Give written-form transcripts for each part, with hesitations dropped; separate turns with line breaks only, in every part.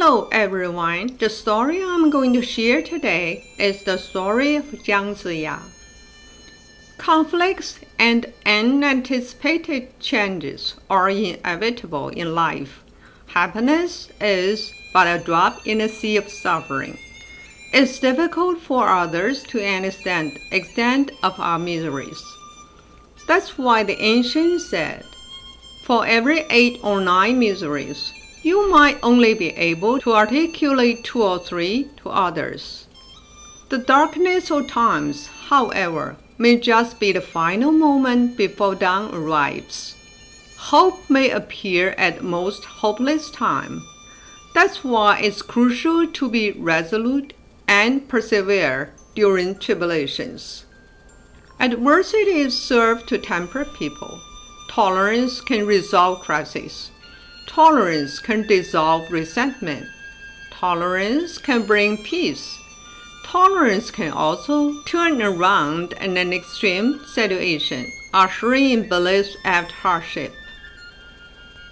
Hello everyone, the story I'm going to share today is the story of Jiang Ziya. Conflicts and unanticipated changes are inevitable in life. Happiness is but a drop in the sea of suffering. It's difficult for others to understand the extent of our miseries. That's why the ancients said, for every 8 or 9 miseries, you might only be able to articulate 2 or 3 to others. The darkness of times, however, may just be the final moment before dawn arrives. Hope may appear at the most hopeless time. That's why it's crucial to be resolute and persevere during tribulations. Adversities serve to temper people. Tolerance can resolve crises. Tolerance can dissolve resentment. Tolerance can bring peace. Tolerance can also turn around an extreme situation, ushering in bliss after hardship.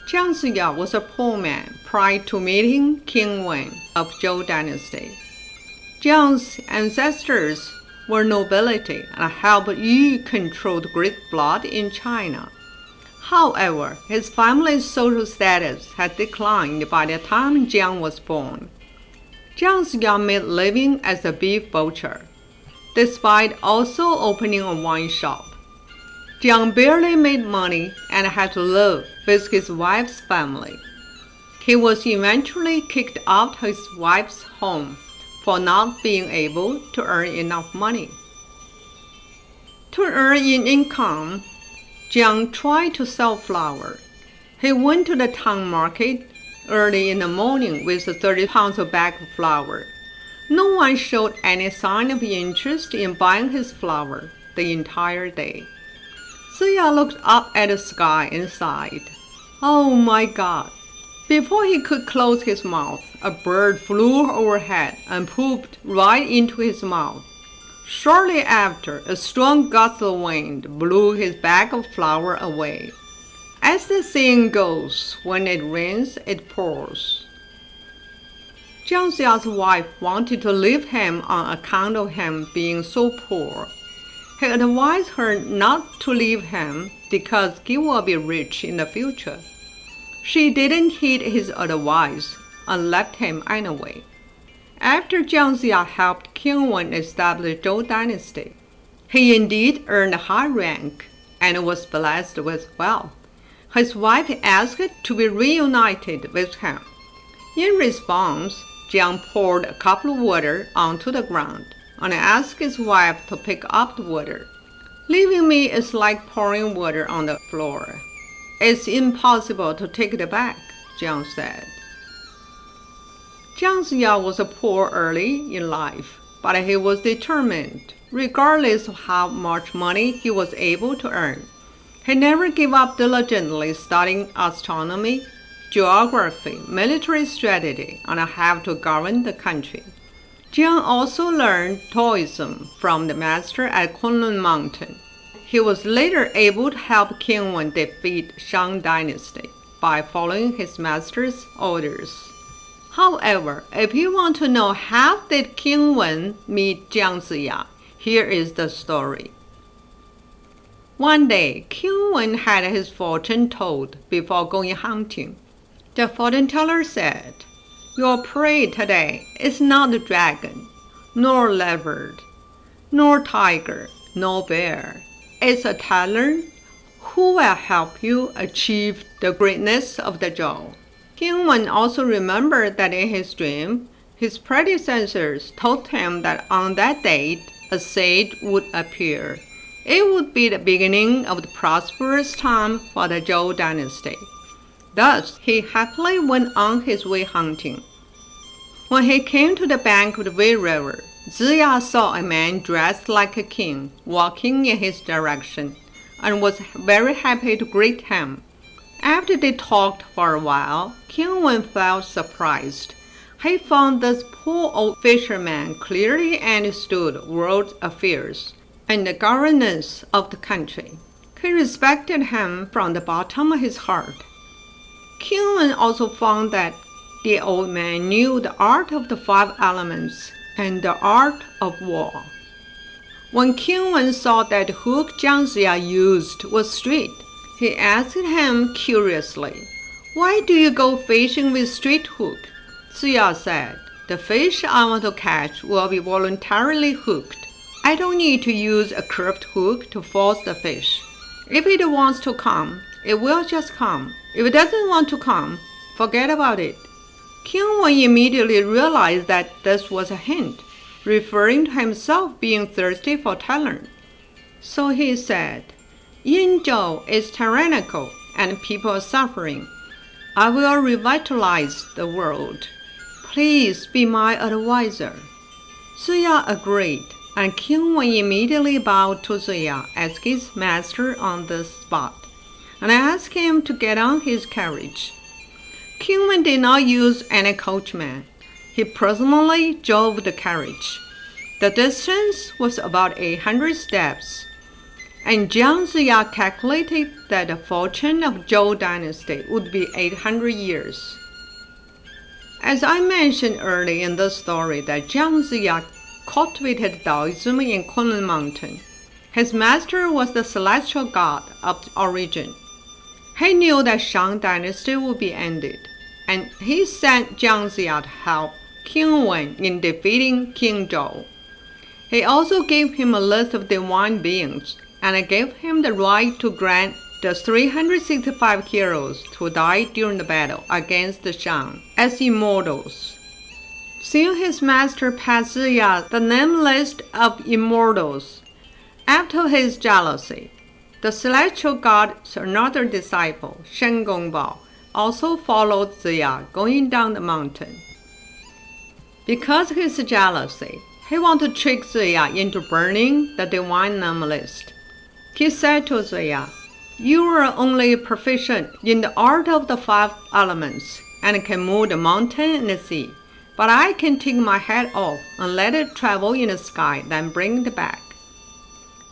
Jiang Ziya was a poor man prior to meeting King Wen of Zhou Dynasty. Jiang's ancestors were nobility and helped Yu control the Great Blood in China. However, his family's social status had declined by the time Jiang was born. Jiang Ziya made a living as a beef butcher, despite also opening a wine shop. Jiang barely made money and had to live with his wife's family. He was eventually kicked out of his wife's home for not being able to earn enough money. To earn an income, Jiang tried to sell flour. He went to the town market early in the morning with 30 pounds of bag of flour. No one showed any sign of interest in buying his flour the entire day. Ziya looked up at the sky and sighed. Oh my God! Before he could close his mouth, a bird flew overhead and pooped right into his mouth. Shortly after, a strong gust of wind blew his bag of flour away. As the saying goes, when it rains, it pours. Jiang Ziya's wife wanted to leave him on account of him being so poor. He advised her not to leave him because he will be rich in the future. She didn't heed his advice and left him anyway. After Jiang Ziya helped King Wen establish Zhou Dynasty, he indeed earned a high rank and was blessed with wealth. His wife asked to be reunited with him. In response, Jiang poured a cup of water onto the ground and asked his wife to pick up the water. Leaving me is like pouring water on the floor. It's impossible to take it back, Jiang said. Jiang Ziya was poor early in life, but he was determined, regardless of how much money he was able to earn. He never gave up diligently studying astronomy, geography, military strategy, and how to govern the country. Jiang also learned Taoism from the master at Kunlun Mountain. He was later able to help King Wen defeat Shang Dynasty by following his master's orders. However, if you want to know how did King Wen meet Jiang Ziya, here is the story. One day, King Wen had his fortune told before going hunting. The fortune teller said, "Your prey today is not a dragon, nor leopard, nor tiger, nor bear. It's a talent who will help you achieve the greatness of the Zhou." King Wen also remembered that in his dream, his predecessors told him that on that date, a sage would appear. It would be the beginning of the prosperous time for the Zhou Dynasty. Thus, he happily went on his way hunting. When he came to the bank of the Wei River, Ziya saw a man dressed like a king walking in his direction and was very happy to greet him. After they talked for a while, King Wen felt surprised. He found this poor old fisherman clearly understood world affairs and the governance of the country. He respected him from the bottom of his heart. King Wen also found that the old man knew the art of the 5 elements and the art of war. When King Wen saw that the hook Jiang Ziya used was straight, he asked him curiously, "Why do you go fishing with straight hook?" Ziya said, "The fish I want to catch will be voluntarily hooked. I don't need to use a curved hook to force the fish. If it wants to come, it will just come. If it doesn't want to come, forget about it." King Wen immediately realized that this was a hint, referring to himself being thirsty for talent. So he said, "Yin Zhou is tyrannical and people are suffering. I will revitalize the world. Please be my advisor." Ziya agreed, and King Wen immediately bowed to Ziya as his master on the spot, and asked him to get on his carriage. King Wen did not use any coachman. He personally drove the carriage. The distance was about 800 steps, and Jiang Ziya calculated that the fortune of Zhou Dynasty would be 800 years. As I mentioned earlier in the story that Jiang Ziya cultivated Taoism in Kunlun Mountain, his master was the celestial god of origin. He knew that Shang Dynasty would be ended, and he sent Jiang Ziya to help King Wen in defeating King Zhou. He also gave him a list of divine beings and gave him the right to grant the 365 heroes who died during the battle against the Shang as immortals. Seeing his master pass Ziya the name list of immortals, after his jealousy, the celestial god's another disciple, Shen also followed Ziya going down the mountain. Because of his jealousy, he wanted to trick Ziya into burning the divine name list. He said to Ziya, "You are only proficient in the art of the 5 elements and can move the mountain and the sea, but I can take my head off and let it travel in the sky, then bring it back."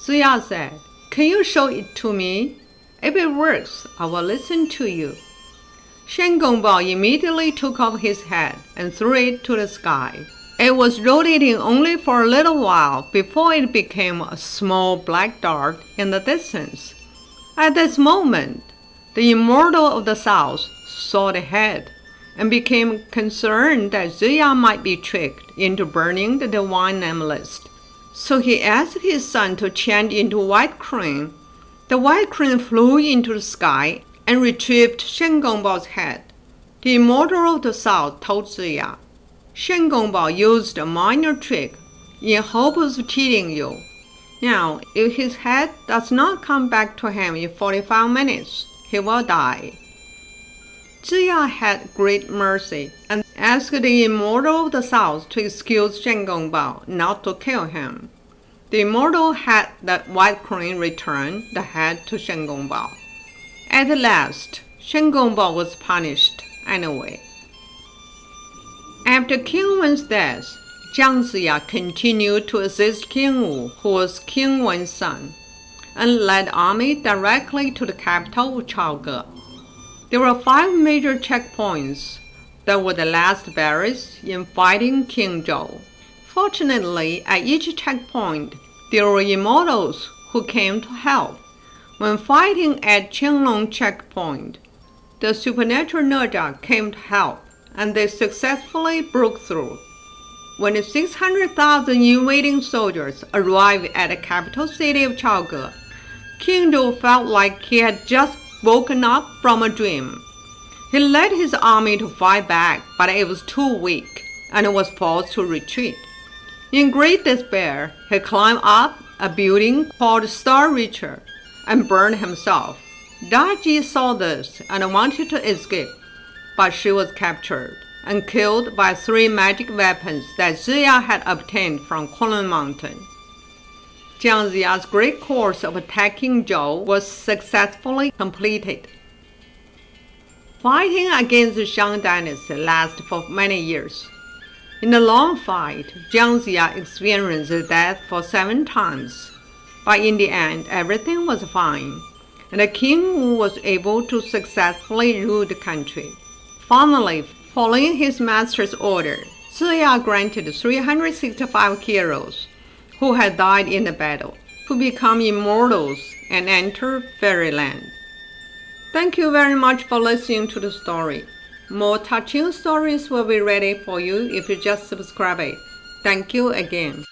Ziya said, "Can you show it to me? If it works, I will listen to you." Shen immediately took off his head and threw it to the sky. It was rotating only for a little while before it became a small black dart in the distance. At this moment, the immortal of the south saw the head and became concerned that Ziya might be tricked into burning the divine name list. So he asked his son to change into a white crane. The white crane flew into the sky and retrieved Shen Gongbao's head. The immortal of the south told Ziya, "Shen Gongbao used a minor trick in hopes of cheating you. Now, if his head does not come back to him in 45 minutes, he will die." Ziya had great mercy and asked the immortal of the south to excuse Shen Gongbao, not to kill him. The immortal had the white crane return the head to Shen Gongbao. At last, Shen Gongbao was punished anyway. After King Wen's death, Jiang Ziya continued to assist King Wu, who was King Wen's son, and led army directly to the capital of Chaoge. There were 5 major checkpoints that were the last barriers in fighting King Zhou. Fortunately, at each checkpoint, there were immortals who came to help. When fighting at Qinglong checkpoint, the supernatural Naja came to help, and they successfully broke through. When the 600,000 invading soldiers arrived at the capital city of Chaoge, King Zhou felt like he had just woken up from a dream. He led his army to fight back, but it was too weak, and was forced to retreat. In great despair, he climbed up a building called Star Reacher and burned himself. Daji saw this and wanted to escape, but she was captured and killed by 3 magic weapons that Ziya had obtained from Kunlun Mountain. Jiang Ziya's great course of attacking Zhou was successfully completed. Fighting against the Shang Dynasty lasted for many years. In the long fight, Jiang Ziya experienced death for 7 times, but in the end, everything was fine, and the King Wu was able to successfully rule the country. Finally, Following his master's order, Ziya granted 365 heroes who had died in the battle to become immortals and enter fairyland. Thank you very much for listening to the story. More touching stories will be ready for you if you just subscribe it. Thank you again.